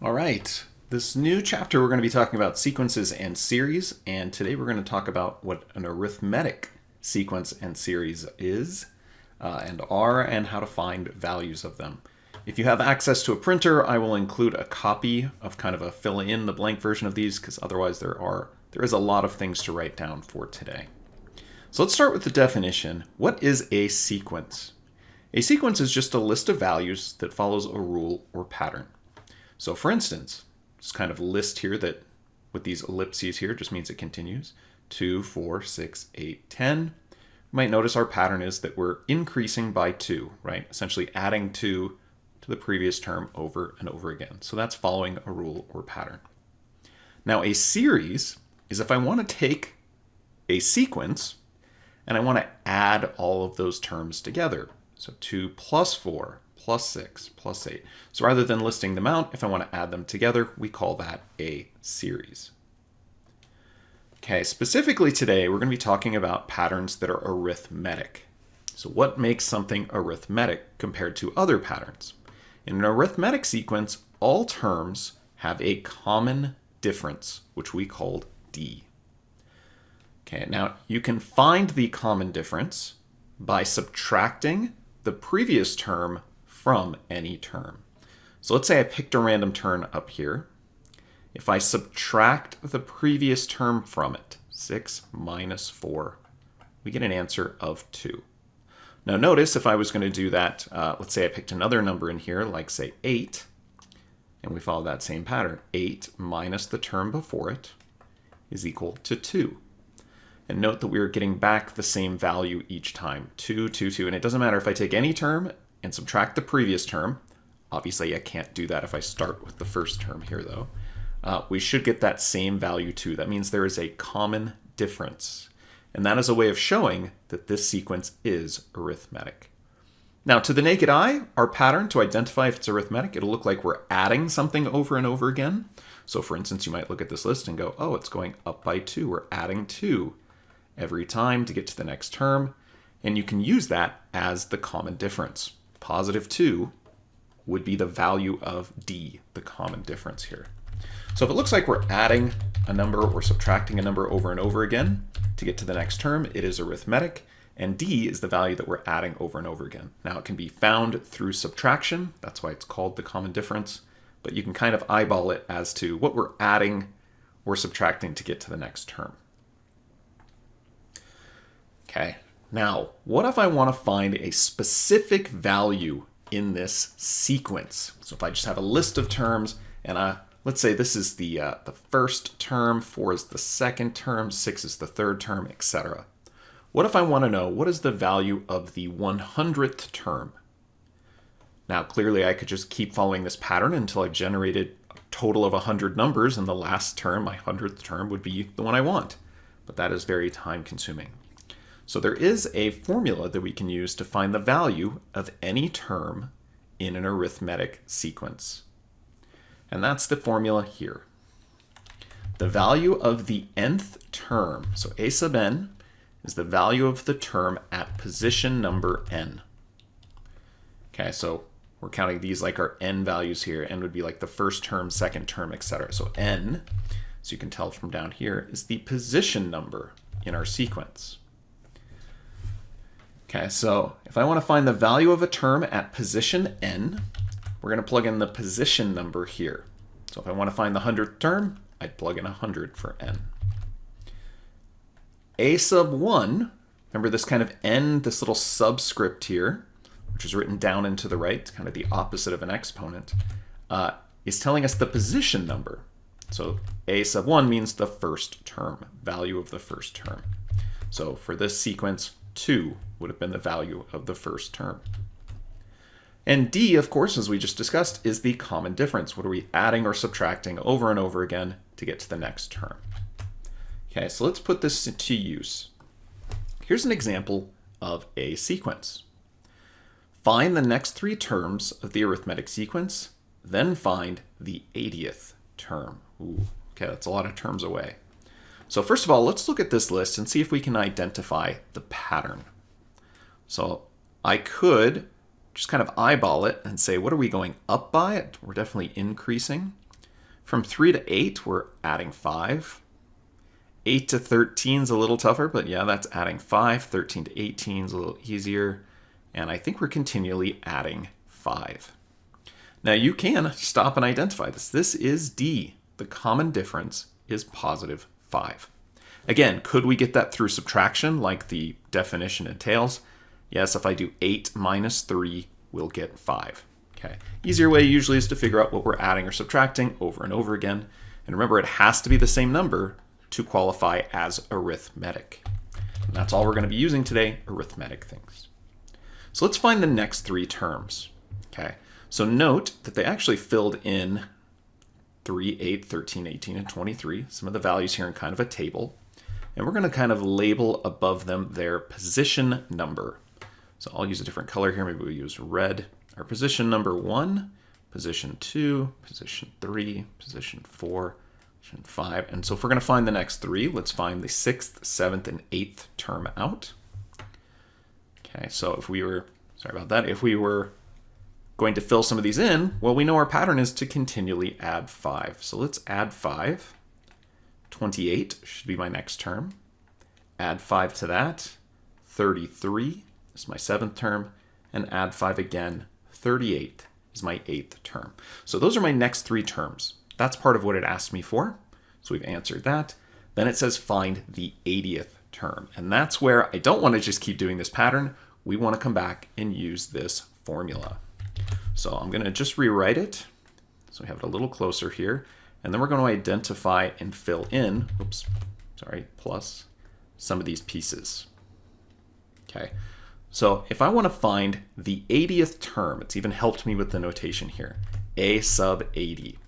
All right, this new chapter we're going to be talking about sequences and series, and today we're going to talk about what an arithmetic sequence and series is and are, and how to find values of them. If you have access to a printer, I will include a copy of kind of a fill in the blank version of these, because otherwise there is a lot of things to write down for today. So let's start with the definition. What is a sequence? A sequence is just a list of values that follows a rule or pattern. So for instance, this kind of list here that with these ellipses here just means it continues. 2, 4, 6, 8, 10. You might notice our pattern is that we're increasing by 2, right? Essentially adding 2 to the previous term over and over again. So that's following a rule or pattern. Now a series is if I want to take a sequence and I want to add all of those terms together. So 2 plus 4 plus 6 plus 8. So rather than listing them out, if I want to add them together, we call that a series. Okay, specifically today, we're going to be talking about patterns that are arithmetic. So what makes something arithmetic compared to other patterns? In an arithmetic sequence, all terms have a common difference, which we called D. Okay, now you can find the common difference by subtracting the previous term from any term. So let's say I picked a random term up here. If I subtract the previous term from it, 6 minus 4, we get an answer of 2. Now notice if I was going to do that, let's say I picked another number in here, like say 8, and we follow that same pattern. 8 minus the term before it is equal to 2. And note that we are getting back the same value each time, 2, 2, 2. And it doesn't matter if I take any term and subtract the previous term. Obviously, I can't do that if I start with the first term here, though. We should get that same value, too. That means there is a common difference. And that is a way of showing that this sequence is arithmetic. Now, to the naked eye, our pattern to identify if it's arithmetic, it'll look like we're adding something over and over again. So, for instance, you might look at this list and go, oh, it's going up by 2. We're adding 2 every time to get to the next term. And you can use that as the common difference. Positive 2 would be the value of D, the common difference here. So if it looks like we're adding a number or subtracting a number over and over again to get to the next term, it is arithmetic, and D is the value that we're adding over and over again. Now it can be found through subtraction, that's why it's called the common difference, but you can kind of eyeball it as to what we're adding or subtracting to get to the next term. Okay. Now, what if I want to find a specific value in this sequence? So if I just have a list of terms, and let's say this is the first term, 4 is the second term, 6 is the third term, etc. What if I want to know what is the value of the 100th term? Now, clearly I could just keep following this pattern until I've generated a total of 100 numbers, and the last term, my 100th term, would be the one I want. But that is very time consuming. So there is a formula that we can use to find the value of any term in an arithmetic sequence. And that's the formula here. The value of the nth term, so a sub n, is the value of the term at position number n. Okay, so we're counting these like our n values here. N would be like the first term, second term, etc. So n, so you can tell from down here, is the position number in our sequence. Okay, so if I want to find the value of a term at position n, we're going to plug in the position number here. So if I want to find the 100th term, I'd plug in 100 for n. A sub 1, remember this kind of n, this little subscript here, which is written down and to the right, kind of the opposite of an exponent, is telling us the position number. So a sub 1 means the first term, value of the first term. So for this sequence, 2 would have been the value of the first term. And D, of course, as we just discussed, is the common difference. What are we adding or subtracting over and over again to get to the next term? Okay, so let's put this to use. Here's an example of a sequence. Find the next 3 terms of the arithmetic sequence, then find the 80th term. Ooh, okay, that's a lot of terms away. So first of all, let's look at this list and see if we can identify the pattern. So I could just kind of eyeball it and say, what are we going up by? We're definitely increasing. From 3 to 8, we're adding 5. 8 to 13 is a little tougher, but yeah, that's adding 5. 13 to 18 is a little easier. And I think we're continually adding 5. Now you can stop and identify this. This is D. The common difference is positive 5. Again, could we get that through subtraction like the definition entails? Yes, if I do 8 minus 3, we'll get 5. Okay. Easier way usually is to figure out what we're adding or subtracting over and over again. And remember, it has to be the same number to qualify as arithmetic. And that's all we're going to be using today, arithmetic things. So let's find the next 3 terms. Okay. So note that they actually filled in 3, 8, 13, 18, and 23, some of the values here in kind of a table. And we're going to kind of label above them their position number. So I'll use a different color here. Maybe we'll use red. Our position number 1, position 2, position 3, position 4, position 5. And so if we're going to find the next 3, let's find the 6th, 7th, and 8th term out. Okay, so if we were, if we were going to fill some of these in, well, we know our pattern is to continually add 5. So let's add 5. 28 should be my next term. Add 5 to that. 33 is my 7th term. And add 5 again. 38 is my 8th term. So those are my next 3 terms. That's part of what it asked me for. So we've answered that. Then it says find the 80th term. And that's where I don't want to just keep doing this pattern. We want to come back and use this formula. So I'm going to just rewrite it. So we have it a little closer here. And then we're going to identify and fill in, plus some of these pieces. Okay. So if I want to find the 80th term, it's even helped me with the notation here, a sub 80.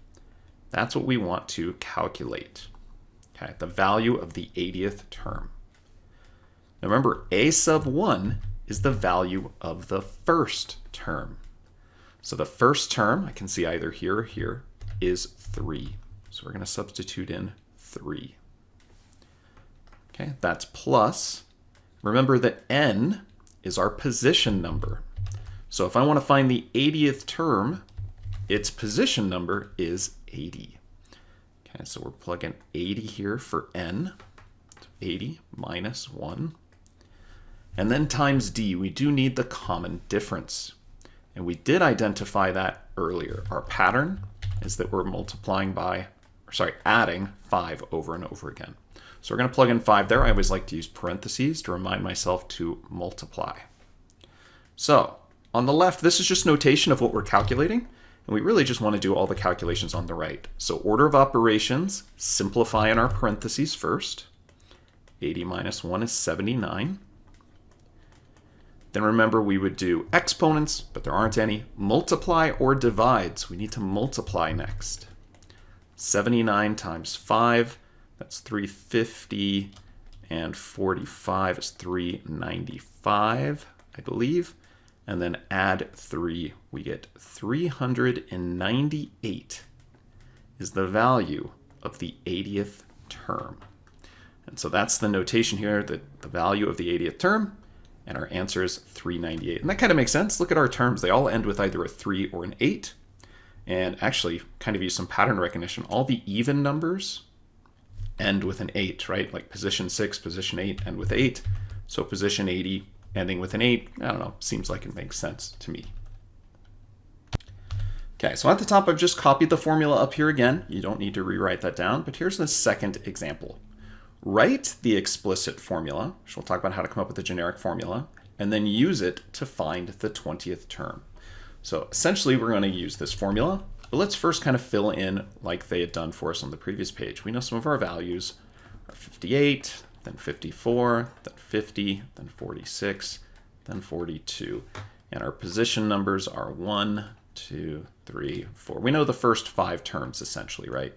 That's what we want to calculate. Okay, the value of the 80th term. Now remember, a sub 1 is the value of the first term. So the first term, I can see either here or here, is 3. So we're going to substitute in 3. Okay, that's plus. Remember that n is our position number. So if I want to find the 80th term, its position number is 80. Okay, so we're plugging 80 here for n. 80 minus 1. And then times d, we do need the common difference. And we did identify that earlier. Our pattern is that we're adding 5 over and over again. So we're going to plug in 5 there. I always like to use parentheses to remind myself to multiply. So on the left, this is just notation of what we're calculating. And we really just want to do all the calculations on the right. So order of operations, simplify in our parentheses first. 80 minus 1 is 79. Then remember we would do exponents, but there aren't any. Multiply or divides. We need to multiply next. 79 times 5, that's 350, and 45 is 395, I believe. And then add 3, we get 398 is the value of the 80th term. And so that's the notation here, that the value of the 80th term, and our answer is 398. And that kind of makes sense. Look at our terms. They all end with either a 3 or an 8. And actually, kind of use some pattern recognition. All the even numbers end with an 8, right? Like position 6, position 8 end with 8. So position 80 ending with an 8, I don't know, seems like it makes sense to me. Okay, so at the top, I've just copied the formula up here again. You don't need to rewrite that down, but here's the second example. Write the explicit formula, which we'll talk about how to come up with a generic formula, and then use it to find the 20th term. So essentially, we're going to use this formula, but let's first kind of fill in like they had done for us on the previous page. We know some of our values are 58, then 54, then 50, then 46, then 42. And our position numbers are 1, 2, 3, 4. We know the first 5 terms essentially, right?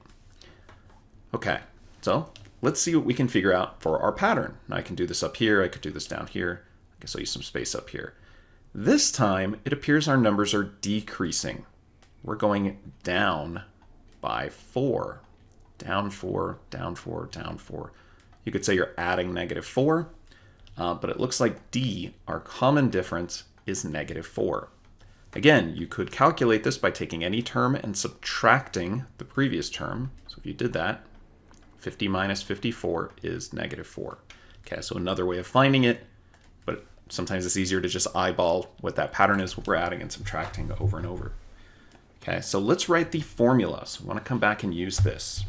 Okay, so let's see what we can figure out for our pattern. Now I can do this up here, I could do this down here. I guess I'll use some space up here. This time, it appears our numbers are decreasing. We're going down by 4. Down 4, down 4, down 4. You could say you're adding -4, but it looks like D, our common difference, is -4. Again, you could calculate this by taking any term and subtracting the previous term. So if you did that, 50 minus 54 is negative 4. Okay, so another way of finding it, but sometimes it's easier to just eyeball what that pattern is, what we're adding and subtracting over and over. Okay, so let's write the formula. So we want to come back and use this.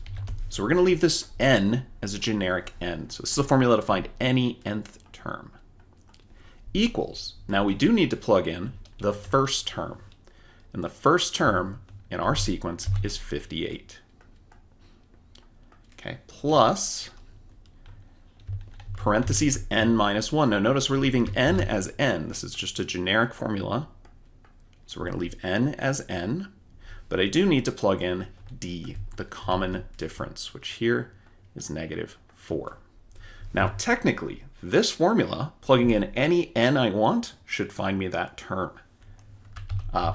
So we're going to leave this n as a generic n. So this is a formula to find any nth term. Equals, now we do need to plug in the first term. And the first term in our sequence is 58. Okay, plus parentheses n minus 1. Now notice we're leaving n as n. This is just a generic formula. So we're going to leave n as n. But I do need to plug in d, the common difference, which here is negative 4. Now technically, this formula, plugging in any n I want, should find me that term.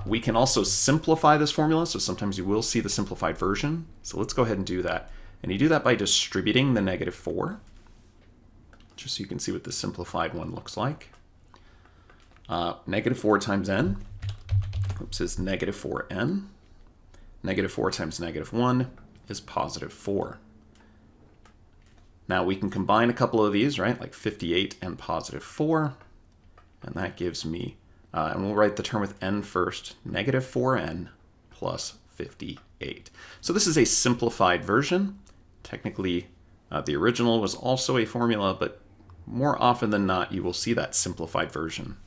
We can also simplify this formula, so sometimes you will see the simplified version. So let's go ahead and do that. And you do that by distributing the negative 4, just so you can see what the simplified one looks like. Negative 4 times n, is negative 4n. Negative 4 times negative 1 is positive 4. Now we can combine a couple of these, right? Like 58 and positive 4. And that gives me, and we'll write the term with n first, negative 4n plus 58. So this is a simplified version. Technically, the original was also a formula, but more often than not, you will see that simplified version.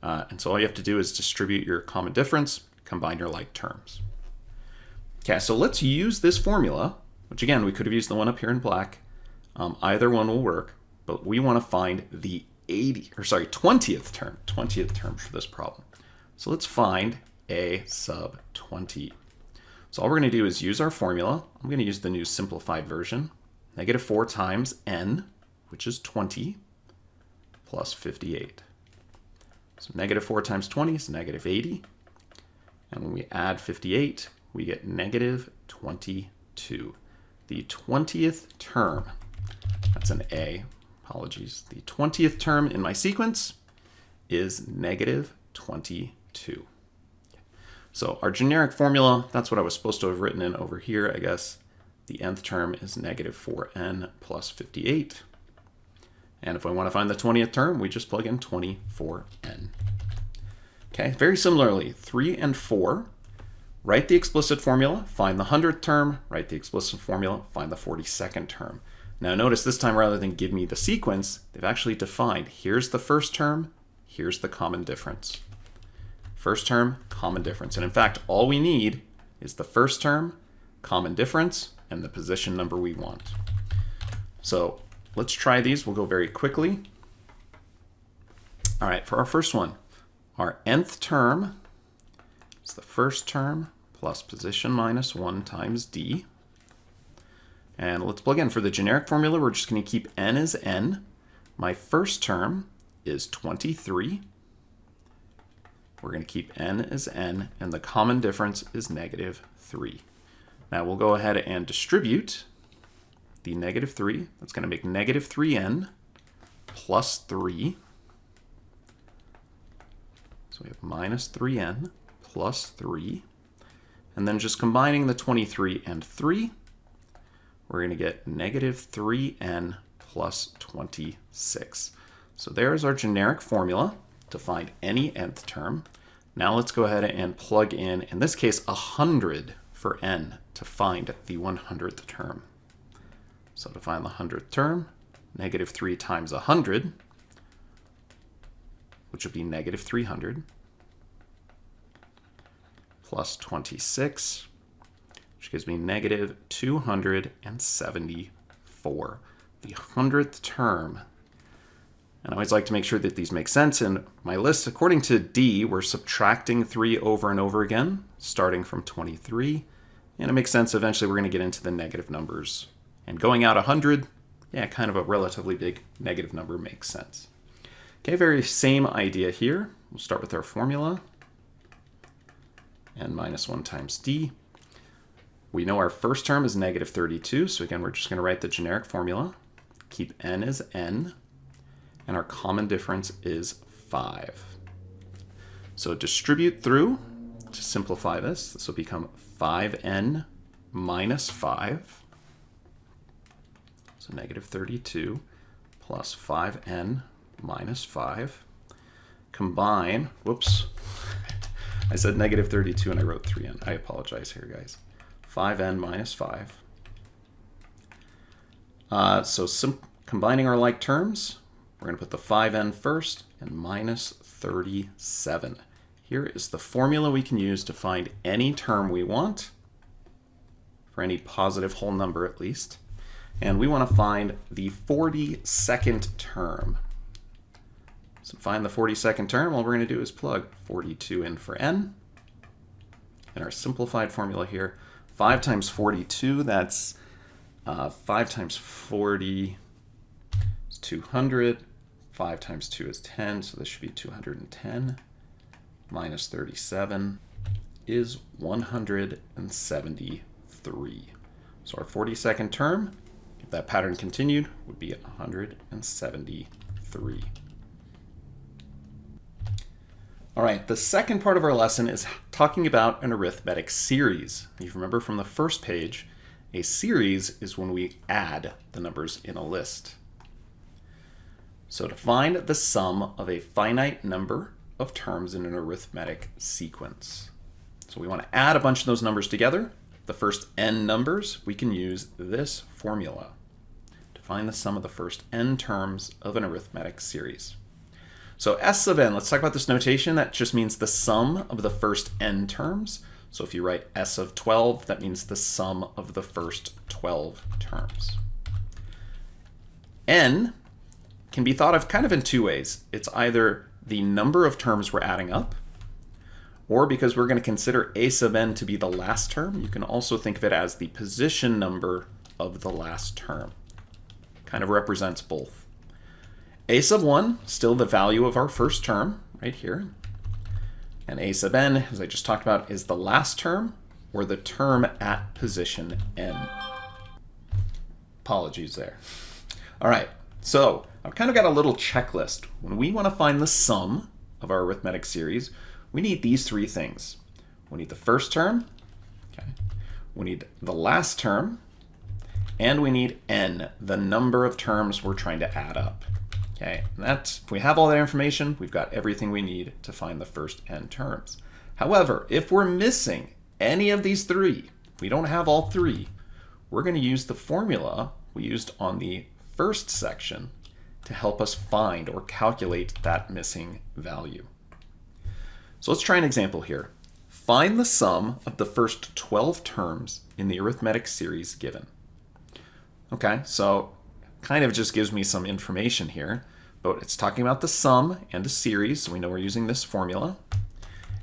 And so all you have to do is distribute your common difference, combine your like terms. Okay, so let's use this formula, which again, we could have used the one up here in black. Either one will work, but we want to find the 20th term for this problem. So let's find a sub 20. So all we're going to do is use our formula. I'm going to use the new simplified version. Negative 4 times n, which is 20, plus 58. So negative 4 times 20 is negative 80. And when we add 58, we get negative 22. The 20th term, that's an A, apologies. The 20th term in my sequence is negative 22. So our generic formula, that's what I was supposed to have written in over here, I guess. The nth term is negative 4n plus 58. And if I want to find the 20th term, we just plug in 24n. Okay, very similarly, 3 and 4. Write the explicit formula, find the 100th term, write the explicit formula, find the 42nd term. Now notice this time, rather than give me the sequence, they've actually defined, here's the first term, here's the common difference. First term, common difference. And in fact, all we need is the first term, common difference, and the position number we want. So let's try these. We'll go very quickly. All right, for our first one, our nth term is the first term plus position minus 1 times d. And let's plug in. For the generic formula, we're just going to keep n as n. My first term is 23. We're going to keep n as n, and the common difference is negative 3. Now we'll go ahead and distribute the negative 3. That's going to make negative 3n plus 3. So we have minus 3n plus 3. And then just combining the 23 and 3, we're going to get negative 3n plus 26. So there's our generic formula to find any nth term. Now let's go ahead and plug in this case, 100 for n to find the 100th term. So to find the 100th term, negative 3 times 100, which would be negative 300, plus 26, which gives me negative 274. The 100th term. And I always like to make sure that these make sense. In my list, according to D, we're subtracting 3 over and over again, starting from 23. And it makes sense. Eventually, we're going to get into the negative numbers. And going out 100, yeah, kind of a relatively big negative number makes sense. Okay, very same idea here. We'll start with our formula. N minus 1 times D. We know our first term is negative 32. So again, we're just going to write the generic formula. Keep n as n. And our common difference is 5. So distribute through to simplify this. This will become 5n minus 5. So negative 32 plus 5n minus 5. Combine, whoops, I said negative 32 and I wrote 3n. I apologize here, guys. 5n minus 5. Combining our like terms, we're going to put the 5n first and minus 37. Here is the formula we can use to find any term we want, for any positive whole number at least. And we want to find the 42nd term. So to find the 42nd term, all we're going to do is plug 42 in for n. In our simplified formula here, 5 times 42, that's 5 times 40 is 200. 5 times 2 is 10, so this should be 210. Minus 37 is 173. So our 42nd term, if that pattern continued, would be 173. All right, the second part of our lesson is talking about an arithmetic series. You remember from the first page, a series is when we add the numbers in a list. So to find the sum of a finite number of terms in an arithmetic sequence. So we want to add a bunch of those numbers together. The first n numbers, we can use this formula to find the sum of the first n terms of an arithmetic series. So S of n, let's talk about this notation. That just means the sum of the first n terms. So if you write S of 12, that means the sum of the first 12 terms. N can be thought of kind of in two ways. It's either the number of terms we're adding up, or because we're going to consider a sub n to be the last term, you can also think of it as the position number of the last term. Kind of represents both. A sub 1, still the value of our first term, right here. And a sub n, as I just talked about, is the last term, or the term at position n. Apologies there. All right, so I've kind of got a little checklist. When we want to find the sum of our arithmetic series, we need these three things. We need the first term, okay. We need the last term, and we need n, the number of terms we're trying to add up. Okay, and that's, if we have all that information, we've got everything we need to find the first n terms. However, if we're missing any of these three, if we don't have all three, we're going to use the formula we used on the first section to help us find or calculate that missing value. So let's try an example here. Find the sum of the first 12 terms in the arithmetic series given. Okay, so kind of just gives me some information here, but it's talking about the sum and a series, so we know we're using this formula.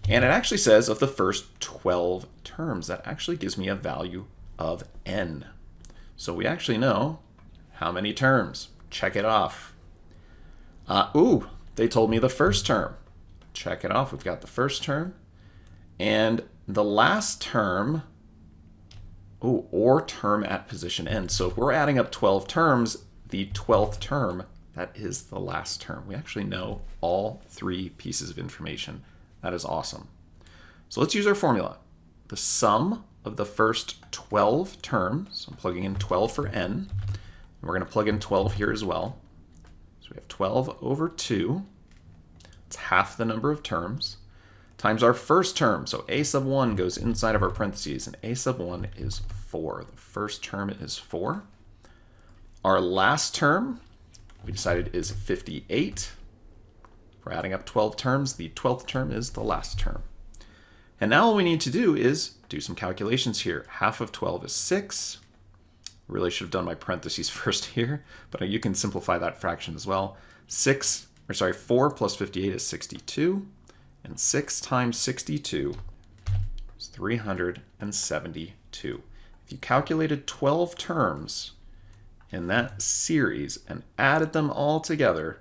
And it actually says of the first 12 terms. That actually gives me a value of n. So we actually know how many terms. Check it off. They told me the first term. Check it off. We've got the first term. And the last term, or term at position n. So if we're adding up 12 terms, the 12th term, that is the last term. We actually know all three pieces of information. That is awesome. So let's use our formula. The sum of the first 12 terms, I'm plugging in 12 for n, and we're going to plug in 12 here as well. So we have 12 over 2. It's half the number of terms, times our first term. So a sub 1 goes inside of our parentheses, and a sub 1 is 4. The first term is 4. Our last term, we decided, is 58. We're adding up 12 terms. The 12th term is the last term. And now all we need to do is do some calculations here. Half of 12 is 6. Really should have done my parentheses first here, but you can simplify that fraction as well. 4 plus 58 is 62, and 6 times 62 is 372. If you calculated 12 terms in that series and added them all together,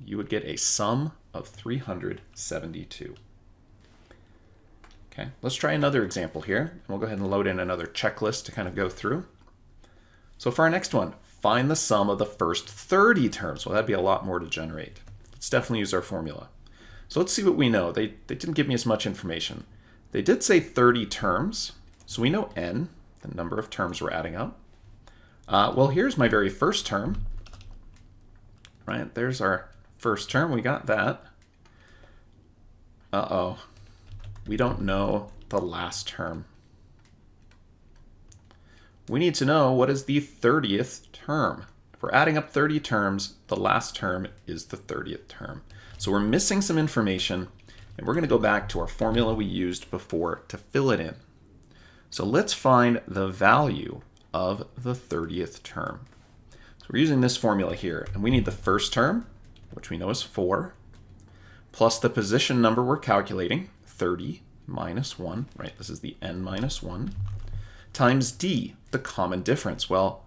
you would get a sum of 372. Okay, let's try another example here, and we'll go ahead and load in another checklist to kind of go through. So for our next one, find the sum of the first 30 terms. Well, that'd be a lot more to generate. Let's definitely use our formula. So let's see what we know. They didn't give me as much information. They did say 30 terms, so we know n, the number of terms we're adding up. Well, here's my very first term. Right, there's our first term. We got that. Uh-oh. We don't know the last term. We need to know what is the 30th term. If we're adding up 30 terms, the last term is the 30th term. So we're missing some information, and we're going to go back to our formula we used before to fill it in. So let's find the value of the 30th term. So we're using this formula here, and we need the first term, which we know is 4, plus the position number we're calculating, 30 minus 1, right? This is the n minus 1, times d, the common difference. Well,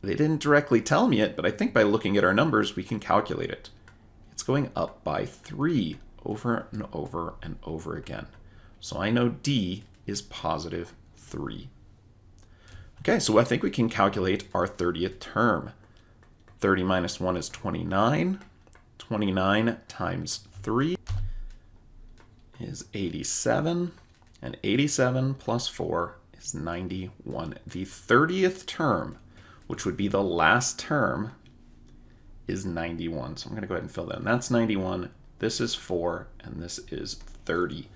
they didn't directly tell me it, but I think by looking at our numbers, we can calculate it. It's going up by 3 over and over and over again. So I know d is positive 3. Okay, so I think we can calculate our 30th term. 30 minus 1 is 29. 29 times 3 is 87. And 87 plus 4 is 91. The 30th term, which would be the last term, is 91. So I'm going to go ahead and fill that in. That's 91. This is 4, and this is 30.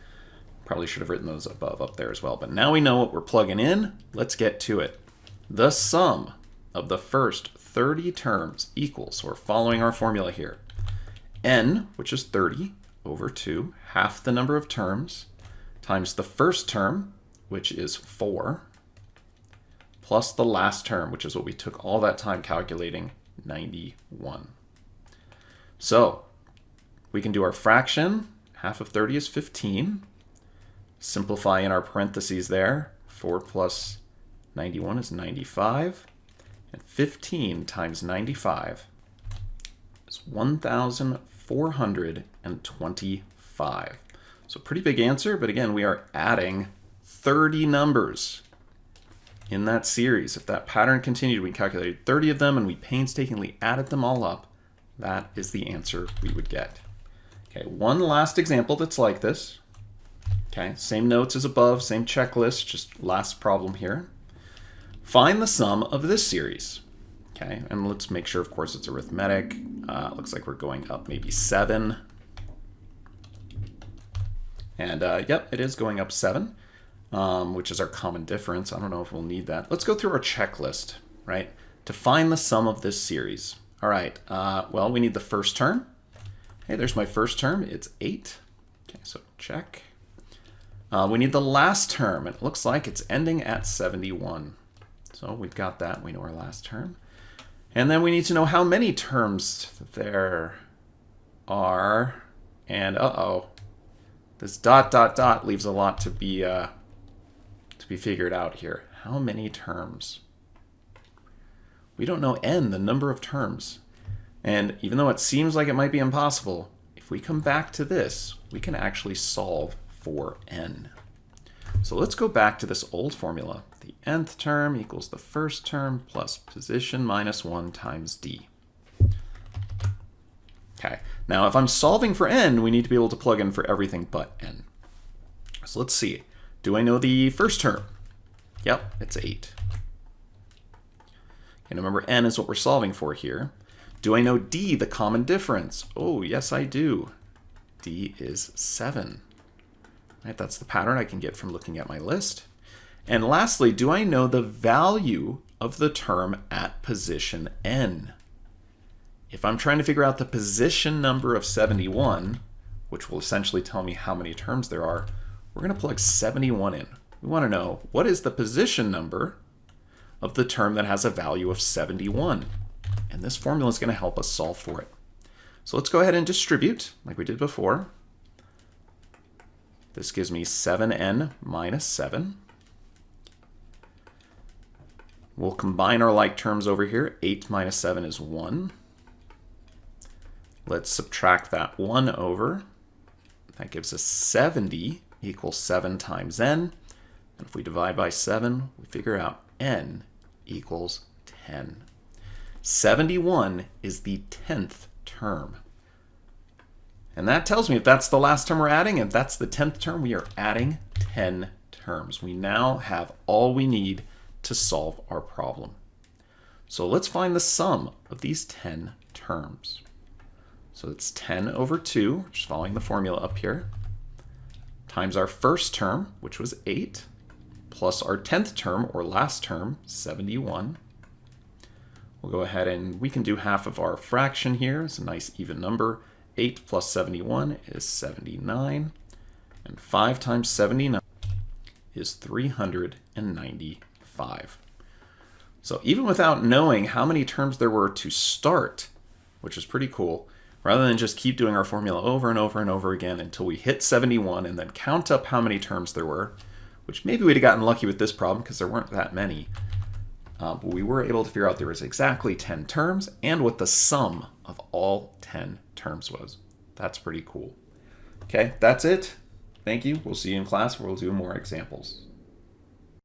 Probably should have written those above up there as well. But now we know what we're plugging in. Let's get to it. The sum of the first 30 terms equals, so we're following our formula here, n, which is 30, over 2, half the number of terms, times the first term, which is 4, plus the last term, which is what we took all that time calculating, 91. So we can do our fraction. Half of 30 is 15. Simplify in our parentheses there. 4 plus 91 is 95. And 15 times 95 is 1,425. So pretty big answer, but again, we are adding 30 numbers in that series. If that pattern continued, we calculated 30 of them and we painstakingly added them all up, that is the answer we would get. Okay, one last example that's like this. Okay, same notes as above, same checklist, just last problem here. Find the sum of this series. Okay, and let's make sure, of course, it's arithmetic. Looks like we're going up maybe 7. And yep, it is going up 7, which is our common difference. I don't know if we'll need that. Let's go through our checklist, right, to find the sum of this series. All right, well, we need the first term. Hey, there's my first term. It's 8. Okay, so check. We need the last term, and it looks like it's ending at 71. So we've got that. We know our last term. And then we need to know how many terms there are. And uh-oh, this dot, dot, dot leaves a lot to be figured out here. How many terms? We don't know n, the number of terms. And even though it seems like it might be impossible, if we come back to this, we can actually solve for n. So let's go back to this old formula. The nth term equals the first term plus position minus 1 times d. Okay, now if I'm solving for n, we need to be able to plug in for everything but n. So let's see. Do I know the first term? Yep, it's 8. And remember, n is what we're solving for here. Do I know d, the common difference? Oh, yes, I do. D is 7. Right, that's the pattern I can get from looking at my list. And lastly, do I know the value of the term at position n? If I'm trying to figure out the position number of 71, which will essentially tell me how many terms there are, we're going to plug 71 in. We want to know what is the position number of the term that has a value of 71. And this formula is going to help us solve for it. So let's go ahead and distribute like we did before. This gives me 7n minus 7. We'll combine our like terms over here. 8 minus 7 is 1. Let's subtract that 1 over. That gives us 70 equals 7 times n. And if we divide by 7, we figure out n equals 10. 71 is the 10th term. And that tells me if that's the last term we're adding, if that's the 10th term, we are adding 10 terms. We now have all we need to solve our problem. So let's find the sum of these 10 terms. So it's 10 over 2, just following the formula up here, times our first term, which was 8, plus our 10th term, or last term, 71. We'll go ahead and we can do half of our fraction here. It's a nice even number. 8 plus 71 is 79. And 5 times 79 is 395. So even without knowing how many terms there were to start, which is pretty cool, rather than just keep doing our formula over and over and over again until we hit 71 and then count up how many terms there were, which maybe we'd have gotten lucky with this problem because there weren't that many. But we were able to figure out there was exactly 10 terms and what the sum of all 10 terms was. That's pretty cool. Okay, that's it. Thank you. We'll see you in class where we'll do more examples.